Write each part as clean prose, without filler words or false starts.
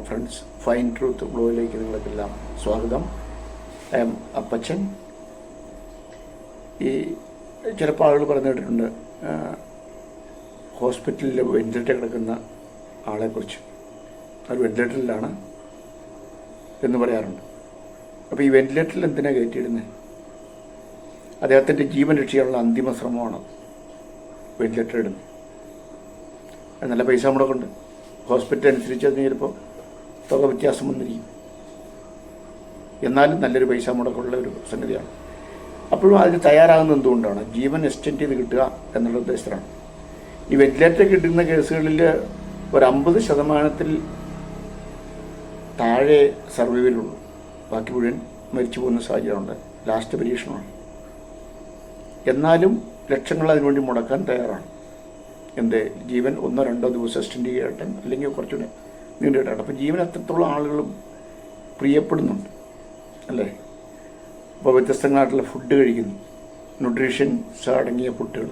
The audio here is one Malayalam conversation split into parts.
ഫ്രണ്ട്സ്, ഫൈൻ ട്രൂത്ത് ബ്ലോയിലേക്ക് നിങ്ങൾക്കെല്ലാം സ്വാഗതം. ഐ എം അപ്പച്ചൻ. ഈ ചിലപ്പോൾ ആളുകൾ പറഞ്ഞു കേട്ടിട്ടുണ്ട് ഹോസ്പിറ്റലിൽ വെന്റിലേറ്റർ കിടക്കുന്ന ആളെക്കുറിച്ച്, അത് വെന്റിലേറ്ററിലാണ് എന്ന് പറയാറുണ്ട്. അപ്പോൾ ഈ വെന്റിലേറ്ററിൽ എന്തിനാണ് കയറ്റിയിടുന്നത്? അദ്ദേഹത്തിൻ്റെ ജീവൻ രക്ഷിക്കാനുള്ള അന്തിമ ശ്രമമാണ് വെന്റിലേറ്റർ ഇടുന്നത്. നല്ല പൈസ മുടക്കുണ്ട്. ഹോസ്പിറ്റൽ അനുസരിച്ച് അതിന് ചിലപ്പോൾ തുക വ്യത്യാസം വന്നിരിക്കും. എന്നാലും നല്ലൊരു പൈസ മുടക്കമുള്ള ഒരു സംഗതിയാണ്. അപ്പോഴും അതിന് തയ്യാറാകുന്നത് എന്തുകൊണ്ടാണ്? ജീവൻ എക്സ്റ്റെൻഡ് ചെയ്ത് കിട്ടുക എന്നുള്ള ഉദ്ദേശത്തിലാണ്. ഈ വെന്റിലേറ്റർ കിട്ടുന്ന കേസുകളിൽ ഒരു 50% താഴെ സർവൈവലുള്ളൂ. ബാക്കി മുഴുവൻ മരിച്ചു പോകുന്ന സാഹചര്യമുണ്ട്. ലാസ്റ്റ് പരീക്ഷണമാണ്. എന്നാലും ലക്ഷങ്ങൾ അതിനുവേണ്ടി മുടക്കാൻ തയ്യാറാണ്. എൻ്റെ ജീവൻ 1-2 ദിവസം എക്സ്റ്റെൻഡ് ചെയ്യട്ടെ, അല്ലെങ്കിൽ കുറച്ചുകൂടെ നീണ്ടു കിട്ടട്ടെ. അപ്പം ജീവൻ അത്രത്തോളം ആളുകളും പ്രിയപ്പെടുന്നുണ്ട്, അല്ലേ? അപ്പോൾ വ്യത്യസ്തങ്ങളായിട്ടുള്ള ഫുഡ് കഴിക്കുന്നു, ന്യൂട്രീഷൻസ് അടങ്ങിയ ഫുഡുകൾ.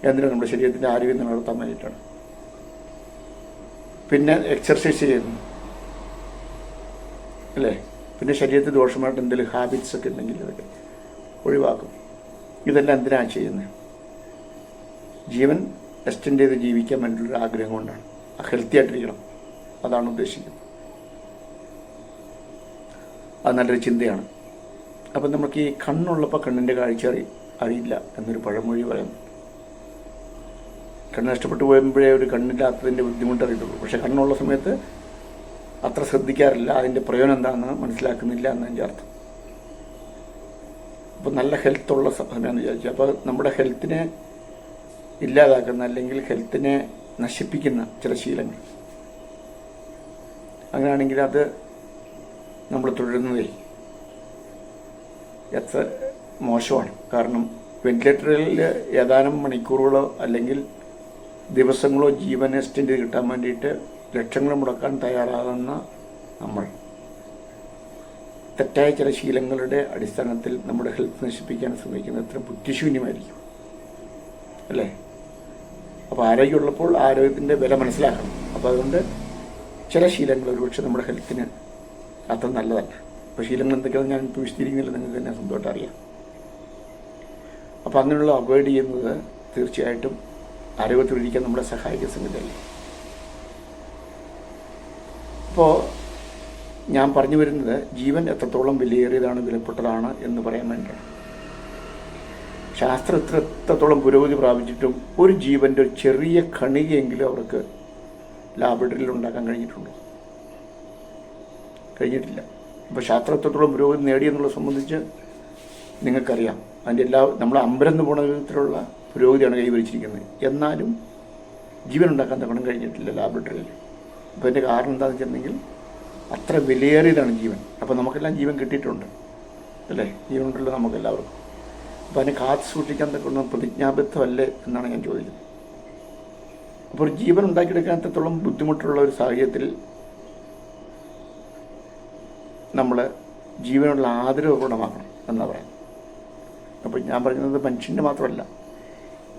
എന്തിനാണ്? നമ്മുടെ ശരീരത്തിൻ്റെ ആരോഗ്യം നിലനിർത്താൻ വേണ്ടിയിട്ടാണ്. പിന്നെ എക്സർസൈസ് ചെയ്യുന്നു, അല്ലേ? പിന്നെ ശരീരത്തിൽ ദോഷമായിട്ട് എന്തെങ്കിലും ഹാബിറ്റ്സ് ഒക്കെ ഉണ്ടെങ്കിൽ അതൊക്കെ ഒഴിവാക്കും. ഇതെല്ലാം എന്തിനാണ് ചെയ്യുന്നത്? ജീവൻ എക്സ്റ്റെൻഡ് ചെയ്ത് ജീവിക്കാൻ വേണ്ടിയൊരു ആഗ്രഹം കൊണ്ടാണ്. ഹെൽത്തി ആയിട്ടിരിക്കണം, അതാണ് ഉദ്ദേശിക്കുന്നത്. അത് നല്ലൊരു ചിന്തയാണ്. അപ്പം നമുക്ക് ഈ കണ്ണുള്ളപ്പോൾ കണ്ണിൻ്റെ കാഴ്ച അറിയില്ല എന്നൊരു പഴമൊഴി പറയുന്നു. കണ്ണ് നഷ്ടപ്പെട്ടു പോകുമ്പോഴേ ഒരു കണ്ണില്ലാത്തതിൻ്റെ ബുദ്ധിമുട്ട് അറിയത്തുള്ളൂ. പക്ഷെ കണ്ണുള്ള സമയത്ത് അത്ര ശ്രദ്ധിക്കാറില്ല, അതിൻ്റെ പ്രയോജനം എന്താണെന്ന് മനസ്സിലാക്കുന്നില്ല എന്നതിൻ്റെ അർത്ഥം. അപ്പോൾ നല്ല ഹെൽത്തുള്ള സമയമെന്ന് വിചാരിച്ചു. അപ്പോൾ നമ്മുടെ ഹെൽത്തിനെ ഇല്ലാതാക്കുന്ന, അല്ലെങ്കിൽ ഹെൽത്തിനെ നശിപ്പിക്കുന്ന ചില ശീലങ്ങൾ, അങ്ങനെയാണെങ്കിൽ അത് നമ്മൾ തുടരുന്നതേ എത്ര മോശമാണ്. കാരണം വെന്റിലേറ്ററിൽ ഏതാനും മണിക്കൂറുകളോ അല്ലെങ്കിൽ ദിവസങ്ങളോ ജീവൻ എക്സ്റ്റെൻഡ് ചെയ്ത് കിട്ടാൻ വേണ്ടിയിട്ട് ലക്ഷങ്ങൾ മുടക്കാൻ തയ്യാറാകുന്ന നമ്മൾ തെറ്റായ ചില ശീലങ്ങളുടെ അടിസ്ഥാനത്തിൽ നമ്മുടെ ഹെൽത്ത് നശിപ്പിക്കാൻ ശ്രമിക്കുന്നത് എത്ര ബുദ്ധിശൂന്യമായിരിക്കും, അല്ലേ? അപ്പോൾ ആരോഗ്യമുള്ളപ്പോൾ ആരോഗ്യത്തിൻ്റെ വില മനസ്സിലാക്കണം. അപ്പോൾ അതുകൊണ്ട് ചില ശീലങ്ങൾ ഒരുപക്ഷെ നമ്മുടെ ഹെൽത്തിന് അത്ര നല്ലതല്ല. അപ്പോൾ ശീലങ്ങൾ എന്തൊക്കെയാണെന്ന് ഞാൻ ഇപ്പോൾ വിശദീകരിക്കുന്നില്ല, നിങ്ങൾക്ക് തന്നെ സ്വന്തമായിട്ട് അറിയാം. അപ്പോൾ അങ്ങനെയുള്ള അവോയ്ഡ് ചെയ്യുന്നത് തീർച്ചയായിട്ടും ആരോഗ്യത്തിലിരിക്കാൻ നമ്മളെ സഹായിക്കുന്ന സംഗതിയല്ലേ. അപ്പോൾ ഞാൻ പറഞ്ഞു വരുന്നത് ജീവൻ എത്രത്തോളം വിലയേറിയതാണ്, വിലപ്പെട്ടതാണ് എന്ന് പറയാൻ വേണ്ടിയാണ്. ശാസ്ത്രം എത്രത്തോളം പുരോഗതി പ്രാപിച്ചിട്ടും ഒരു ജീവൻ്റെ ഒരു ചെറിയ കണികയെങ്കിലും അവർക്ക് ലാബറട്ടറിയിൽ ഉണ്ടാക്കാൻ കഴിഞ്ഞിട്ടില്ല. അപ്പോൾ ശാസ്ത്രം എത്രത്തോളം പുരോഗതി നേടിയെന്നുള്ളത് സംബന്ധിച്ച് നിങ്ങൾക്കറിയാം. അതിൻ്റെ നമ്മൾ അമ്പരന്ന് പോണ വിധത്തിലുള്ള പുരോഗതിയാണ് കൈവരിച്ചിരിക്കുന്നത്. എന്നാലും ജീവൻ ഉണ്ടാക്കാൻ തക്കണം കഴിഞ്ഞിട്ടില്ല ലാബറട്ടറിയിൽ. അപ്പോൾ അതിൻ്റെ കാരണം എന്താണെന്ന് വെച്ചിട്ടുണ്ടെങ്കിൽ അത്ര വിലയേറിയതാണ് ജീവൻ. അപ്പോൾ നമുക്കെല്ലാം ജീവൻ കിട്ടിയിട്ടുണ്ട്, അല്ലേ? ജീവൻ ഉണ്ടല്ലോ നമുക്കെല്ലാവർക്കും. അപ്പോൾ അതിനെ കാത്തു സൂക്ഷിക്കാൻ തക്കുന്ന പ്രതിജ്ഞാബദ്ധമല്ലേ എന്നാണ് ഞാൻ ചോദിക്കുന്നത്. അപ്പോൾ ഒരു ജീവൻ ഉണ്ടാക്കിയെടുക്കാത്തത്തോളം ബുദ്ധിമുട്ടുള്ള ഒരു സാഹചര്യത്തിൽ നമ്മൾ ജീവനുള്ള ആദരവ് ഗുണമാക്കണം എന്നാണ് പറയുന്നത്. അപ്പോൾ ഞാൻ പറയുന്നത് മനുഷ്യൻ്റെ മാത്രമല്ല,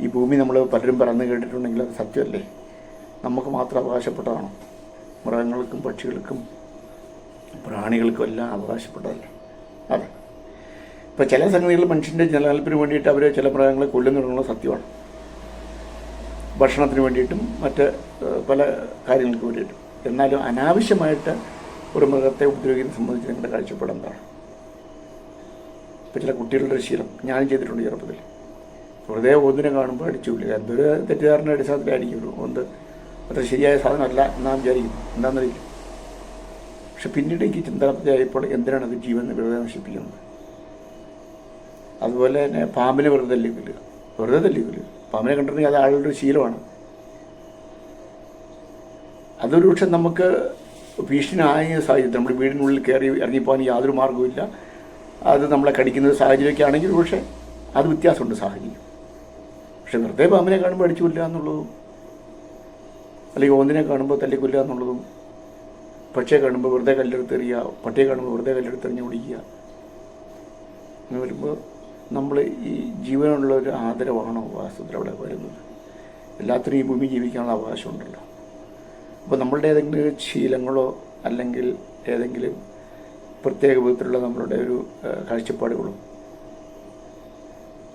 ഈ ഭൂമി നമ്മൾ പലരും പറഞ്ഞു കേട്ടിട്ടുണ്ടെങ്കിൽ അത് സത്യമല്ലേ? നമുക്ക് മാത്രം അവകാശപ്പെട്ടതാണോ? മൃഗങ്ങൾക്കും പക്ഷികൾക്കും പ്രാണികൾക്കും എല്ലാം അവകാശപ്പെട്ടതല്ലേ? അതെ. ഇപ്പോൾ ചില സംഗതികൾ മനുഷ്യൻ്റെ നിലനിൽപ്പിന് വേണ്ടിയിട്ട് അവർ ചില മൃഗങ്ങളെ കൊല്ലുന്നുള്ള സത്യമാണ്. ഭക്ഷണത്തിന് വേണ്ടിയിട്ടും മറ്റ് പല കാര്യങ്ങൾക്ക് വേണ്ടിയിട്ടും. എന്നാലും അനാവശ്യമായിട്ട് ഒരു മൃഗത്തെ ഉപദ്രവിക്കുന്നത് സംബന്ധിച്ച് നിങ്ങളുടെ കാഴ്ചപ്പാട് എന്താണ്? ഇപ്പോൾ ചില കുട്ടികളുടെ ഒരു ശീലം ഞാനും ചെയ്തിട്ടുണ്ട് ചെറുപ്പത്തിൽ. വെറുതെ ഒന്നിനെ കാണുമ്പോൾ അടിച്ചു വിളിക്കുക. എന്തൊരു തെറ്റിദ്ധാരണ അടിസ്ഥാനത്തിലായിരിക്കും ഒന്ന് അത്ര ശരിയായ സാധനമല്ല എന്നാണ് വിചാരിക്കുന്നു, എന്താണെന്നറിയില്ല. പക്ഷെ പിന്നീട് എനിക്ക് ചിന്താപ്തിയായപ്പോൾ എന്തിനാണ് അത് ജീവൻ വെറുതെ നശിപ്പിക്കുന്നത്? അതുപോലെ തന്നെ പാമ്പിനെ വെറുതെ തല്ലിക്കൊല്ലുക. പാമ്പിനെ കണ്ടിട്ടുണ്ടെങ്കിൽ അത് ആളുടെ ഒരു ശീലമാണ്. അതൊരു പക്ഷെ നമുക്ക് ഭീഷണിയായ സാഹചര്യത്തിൽ നമ്മുടെ വീടിനുള്ളിൽ കയറി ഇറങ്ങിപ്പോകാൻ യാതൊരു മാർഗ്ഗവുമില്ല. അത് നമ്മളെ കടിക്കുന്ന സാഹചര്യമൊക്കെ ആണെങ്കിൽ പക്ഷേ അത് വ്യത്യാസമുണ്ട് സാഹചര്യം. പക്ഷെ വെറുതെ പാമ്പിനെ കാണുമ്പോൾ അടിച്ചു കൊല്ലുക എന്നുള്ളതും, അല്ലെങ്കിൽ ഓന്തിനെ കാണുമ്പോൾ തല്ലിക്കൊല്ലുക എന്നുള്ളതും, പക്ഷിയെ കാണുമ്പോൾ വെറുതെ കല്ലെടുത്തെറിയുക, പട്ടിയെ കാണുമ്പോൾ വെറുതെ കല്ലെടുത്തെറിഞ്ഞ് ഓടിക്കുക, അങ്ങനെ വരുമ്പോൾ നമ്മൾ ഈ ജീവനുള്ള ഒരു ആദരവാണോ വാസ്തവത്തിൽ അവിടെ വരുന്നത്? എല്ലാത്തിനും ഈ ഭൂമി ജീവിക്കാനുള്ള അവകാശമുണ്ടല്ലോ. അപ്പോൾ നമ്മളുടെ ഏതെങ്കിലും ശീലങ്ങളോ അല്ലെങ്കിൽ ഏതെങ്കിലും പ്രത്യേക വിധത്തിലുള്ള നമ്മളുടെ ഒരു കാഴ്ചപ്പാടുകളും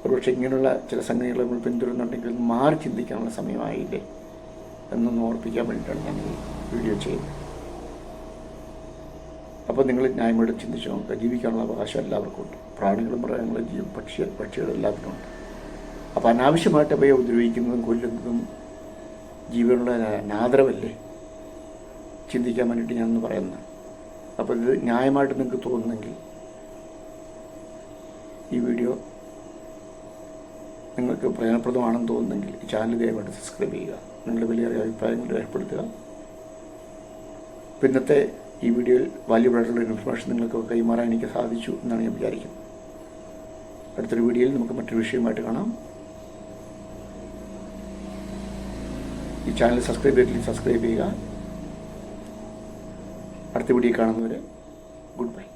ഒരുപക്ഷെ ഇങ്ങനെയുള്ള ചില സംഗതികൾ നമ്മൾ പിന്തുടരുന്നുണ്ടെങ്കിൽ മാറി ചിന്തിക്കാനുള്ള സമയമായില്ലേ എന്നൊന്ന് ഓർപ്പിക്കാൻ വേണ്ടിയിട്ടാണ് ഞാൻ ഈ വീഡിയോ ചെയ്യുന്നത്. അപ്പോൾ നിങ്ങൾ ന്യായമായിട്ട് ചിന്തിച്ച് നോക്കുക. ജീവിക്കാനുള്ള അവകാശം എല്ലാവർക്കും ഉണ്ട്. പ്രാണികളും മൃഗങ്ങളും പക്ഷികളും എല്ലാത്തിനും ഉണ്ട്. അപ്പോൾ അനാവശ്യമായിട്ട് അവയെ ഉപദ്രവിക്കുന്നതും കൊല്ലുന്നതും ജീവനുള്ള നാദരവല്ലേ ചിന്തിക്കാൻ വേണ്ടിയിട്ട് ഞാനൊന്ന് പറയുന്നത്. അപ്പോൾ ഇത് ന്യായമായിട്ട് നിങ്ങൾക്ക് തോന്നുന്നെങ്കിൽ ഈ വീഡിയോ നിങ്ങൾക്ക് പ്രയോജനപ്രദമാണെന്ന് തോന്നുന്നെങ്കിൽ ഈ ചാനൽ ദയവായിട്ട് സബ്സ്ക്രൈബ് ചെയ്യുക. നിങ്ങളുടെ വലിയ അഭിപ്രായങ്ങൾ രേഖപ്പെടുത്തുക. പിന്നത്തെ ഈ വീഡിയോയിൽ വാല്യുബിളായിട്ടുള്ള ഇൻഫർമേഷൻ നിങ്ങൾക്ക് കൈമാറാൻ എനിക്ക് സാധിച്ചു എന്നാണ് ഞാൻ വിചാരിക്കുന്നത്. അടുത്തൊരു വീഡിയോയിൽ നമുക്ക് മറ്റൊരു വിഷയമായിട്ട് കാണാം. ഈ ചാനൽ സബ്സ്ക്രൈബ് ചെയ്തില്ലെങ്കിൽ സബ്സ്ക്രൈബ് ചെയ്യുക. അടുത്ത വീഡിയോ കാണുന്നവരെ ഗുഡ് ബൈ.